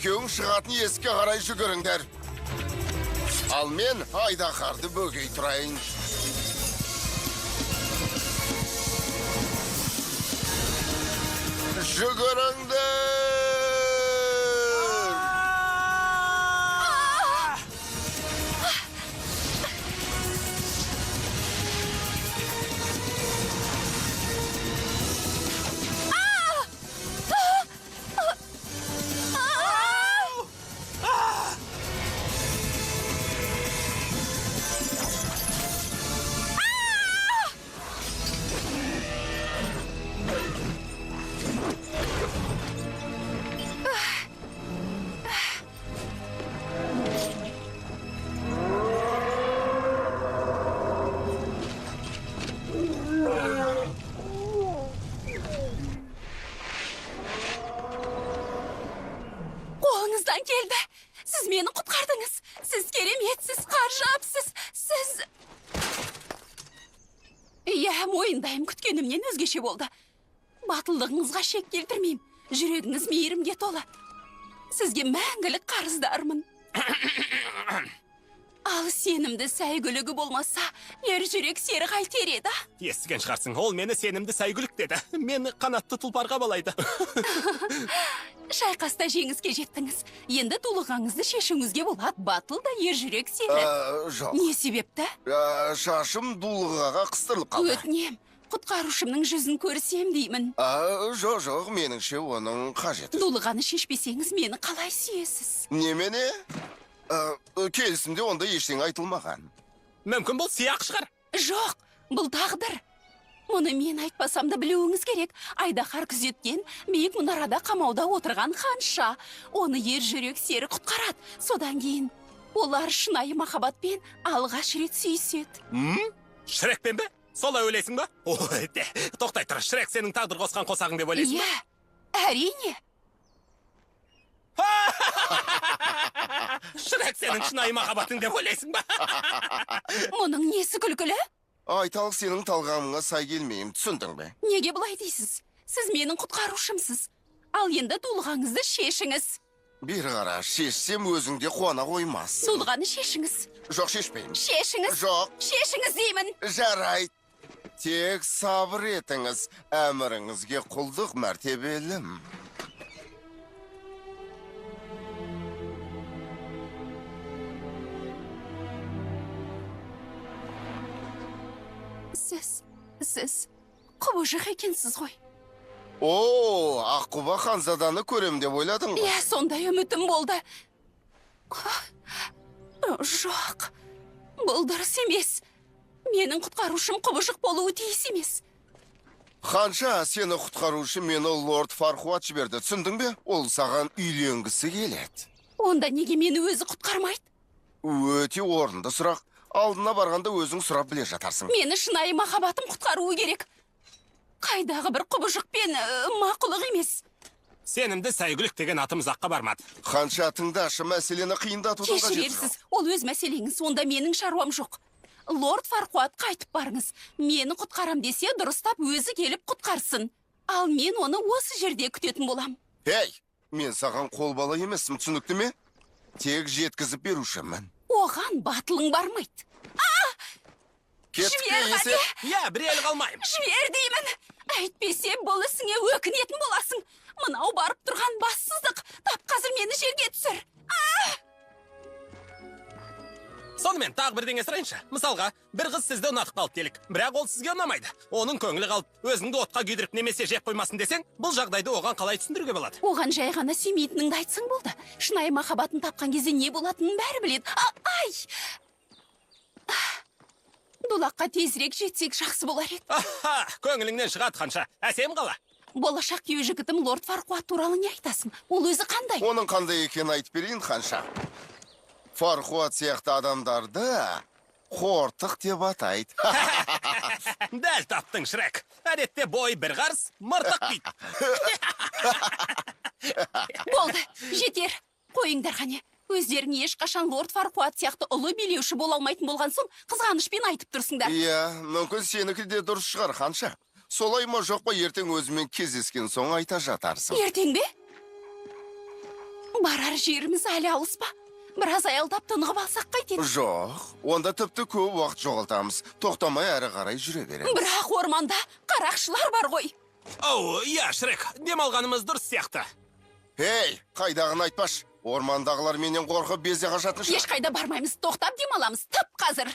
Кең шығатын есікке қарай жүгіріңдер. Ал мен Айдаһарды бөгей тұрайын. Жүгіріңдер! Қолыңыздан келді. Сіз мені құтқардыңыз. Сіз кереметсіз, қаржапсыз. Сіз... Иә, мойындаймын, күткенімнен өзгеше болды. Батылдығыңызға шек келтірмеймін. Жүрегіңіз мейірімге толы. Сізге мәңгілік қарыздармын. Ал сенімді сәйгүлігі болмаса, ер жүрек сері қайтер еді. Естіген шығарсың, ол мені сенімді сәйгүлік деді. Мені қанатты тұлпарға балайды. Шайқаста жеңіске жеттіңіз. Енді тулығаңызды шешіңізге болады. Батыл да ер жүрек сері. Жоқ. Не себепті? Шашым дулығаға қыстырылып қалды. Өтінем, құтқарушымның жүзін көрсем деймін. Жоқ, меніңше оның қажеті. Дулығаны шешпесеңіз, мені қалай сүйесіз? Немене? Келісімде онда ештеңе айтылмаған. Мүмкін бұл сияқ шығар. Жоқ, бұл тағдыр. Мұны мен айтпасам да білуіңіз керек. Айдаһар күзеткен биік мұнарада қамауда отырған ханша. Оны ер жүрек сері құтқарады. Содан кейін олар шынайы махаббатпен алғаш рет сүйіседі. Шрекпен бе? Солай ойлайсың ба? Тоқтай тұр, Шрек сенің тағдыр қосқан қосағың деп ойлайсың ба? Иә, әрине. Шрек сенің шынайы махаббатың деп ойлайсың ба? Мұның несі күлкілі? Айталық сенің талғамыңа сай келмеймін, түсіндің бе? Неге бұлай дейсіз? Сіз менің құтқарушымсыз. Ал енді дулығаңызды шешіңіз. Бері қара, шешсем өзіңде қуана қоймас. Дулығаны шешіңіз. Жоқ, шешпеймін. Шешіңіз. Жоқ. Шешіңіз деймін. Жарайды. Тек сабыр етіңіз, әміріңізге құлдық мәртебелім. Сіз құбыжық екенсіз ғой. Аққұба ханзаданы көрем деп ойладың ба? Иә, сондай үмітім болды. Жоқ, бұл дұрыс емес. Менің құтқарушым құбыжық болуы тиіс емес. Ханша, сені құтқарушы мені лорд Фархуат жіберді, түсіндің бе? Ол саған үйленгісі келеді. Онда неге мені өзі құтқармайды? Өте орынды сұрақ. Алдына барғанда өзің сұрап біле жатарсың. Мені шынайы махаббатым құтқаруы керек. Қайдағы бір құбыжықпен мақұлық емес. Сенімді сәйгүлік деген атым ұзаққа бармады. Ханша, тыңдашы, мәселені қиындатудың қажеті жоқ. Кешірерсіз, ол өз мәселеңіз, онда менің шаруам жоқ. Лорд Фархуат қайтып барыңыз. Мені құтқарам десе, дұрыстап өзі келіп құтқарсын. Ал мен оны осы жерде күтетін болам. Ей, мен саған қол бала емеспін, түсінікті ме? Тек жеткізіп берушімін. Оған батылың бармайды. Кеттік Жібер есе? Иә, бір елі қалмайым. Жібер деймін. Әйтпесе бұл ісіңе өкінетін боласың. Мынау барып тұрған бассыздық. Тап қазір мені жерге түсір. Сонымен тағы бірдеңе сұрайыншы. Мысалға, бір қыз сізді ұнатып қалды делік, бірақ ол сізге ұнамайды. Оның көңілі қалып, өзіңді отқа күйдіріп немесе жеп қоймасын десең, бұл жағдайды оған қалай түсіндіруге болады? Оған жай ғана сүймейтініңді айтсаң болды. Шынайы махаббатын тапқан кезде не болатынын бәрі біледі. Ай! Дулаққа тезірек жетсек жақсы болар еді. Көңіліңнен шығады, ханша. Әсем қала. Болашақ күйеу жігітім лорд Фархуат туралы не айтасың? Ол өзі қандай? Оның қандай екенін айтып берейін, ханша. Фархуат сияқты адамдарды қортық деп атайды. Дәл таптың, Шрек. Әдетте бой бір қарыс, мыртық дейді. Болды, жетер. Қойыңдар қане. Өздерің ешқашан лорд Фархуат сияқты ұлы билеуші бола алмайтын болған соң, қызғанышпен айтып тұрсыңдар. Иә, мүмкін сенікі де дұрыс шығар, ханша. Солай ма жоқ па, ертең өзімен кездескен соң айта жатарсың. Ертең бе? Барар жеріміз әлі алыс па? Біраз аялдап тынығып алсақ қайтеді. Жоқ, онда тіпті көп уақыт жоғалтамыз. Тоқтамай әрі қарай жүре береміз. Бірақ орманда қарақшылар бар ғой. Оу, иә, Шрек, демалғанымыз дұрыс сияқты. Ей, қайдағын айтпаш. Ормандағылар менен қорқып безе қашатын шығар. Ешқайда бармаймыз, тоқтап демаламыз, тып қазір.